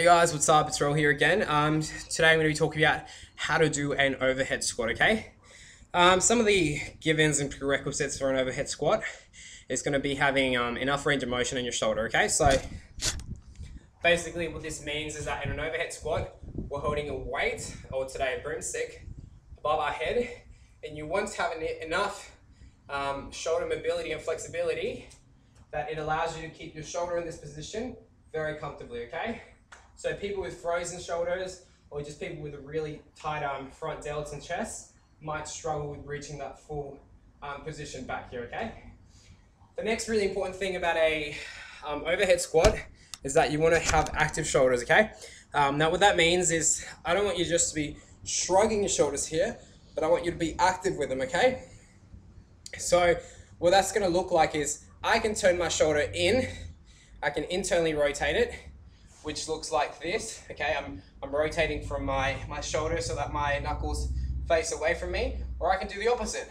Hey guys, what's up? It's Ro here again. Today I'm going to be talking about how to do an overhead squat, okay? Some of the givens and prerequisites for an overhead squat is going to be having enough range of motion in your shoulder, okay? So basically what this means is that in an overhead squat, we're holding a weight, or today a broomstick, above our head, and you want to have enough shoulder mobility and flexibility that it allows you to keep your shoulder in this position very comfortably, okay? So people with frozen shoulders or just people with a really tight front delts and chest might struggle with reaching that full position back here, okay? The next really important thing about a overhead squat is that you want to have active shoulders, okay? Now what that means is I don't want you just to be shrugging your shoulders here, but I want you to be active with them, okay? So what that's going to look like is I can turn my shoulder in, I can internally rotate it, which looks like this, okay? I'm rotating from my shoulder so that my knuckles face away from me, or I can do the opposite.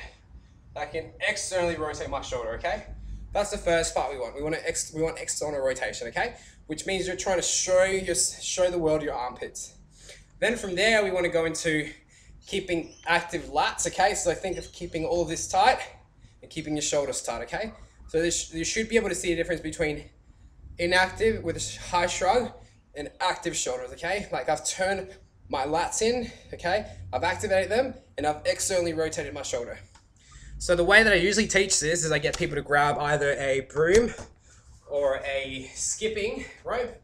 I can externally rotate my shoulder, okay? That's the first part we want. We want external rotation, okay? Which means you're trying to show the world your armpits. Then from there, we want to go into keeping active lats, okay? So think of keeping all of this tight and keeping your shoulders tight, okay? So you should be able to see the difference between inactive with a high shrug and active shoulders, okay? Like I've turned my lats in, okay? I've activated them and I've externally rotated my shoulder. So the way that I usually teach this is I get people to grab either a broom or a skipping rope,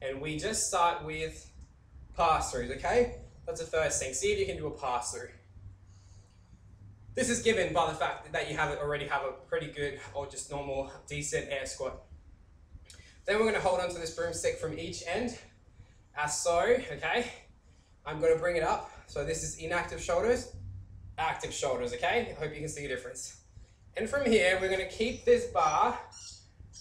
and we just start with pass-throughs, okay? That's the first thing. See if you can do a pass-through. This is given by the fact that you already have a pretty good or just normal decent air squat. Then we're going to hold on to this broomstick from each end, as so, okay? I'm going to bring it up. So this is inactive shoulders, active shoulders, okay? I hope you can see a difference. And from here, we're going to keep this bar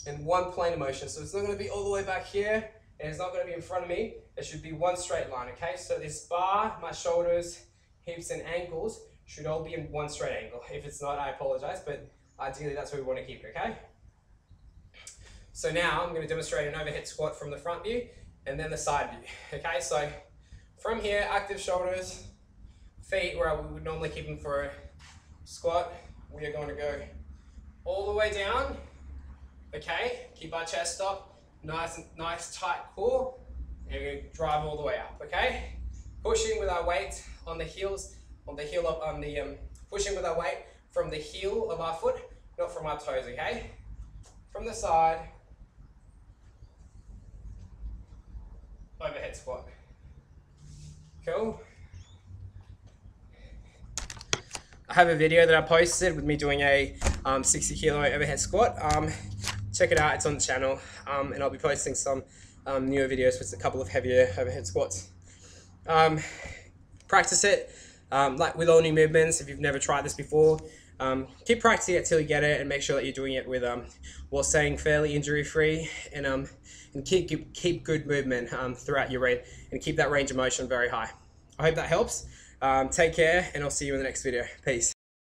in one plane of motion. So it's not going to be all the way back here, and it's not going to be in front of me. It should be one straight line, okay? So this bar, my shoulders, hips, and ankles should all be in one straight angle. If it's not, I apologize, but ideally that's where we want to keep it, okay? So now I'm going to demonstrate an overhead squat from the front view and then the side view. Okay, so from here, active shoulders, feet where we would normally keep them for a squat. We are going to go all the way down. Okay, keep our chest up, nice tight core, and we're going to drive all the way up. Okay, pushing with our weight on the heels, pushing with our weight from the heel of our foot, not from our toes. Okay, from the side. Overhead squat. Cool. I have a video that I posted with me doing a 60 kilo overhead squat. Check it out, it's on the channel. And I'll be posting some newer videos with a couple of heavier overhead squats. Practice it, like with all new movements. If you've never tried this before, keep practicing it till you get it, and make sure that you're doing it with while staying fairly injury free, and keep good movement throughout your range, and keep that range of motion very high. I hope that helps. Take care, and I'll see you in the next video. Peace.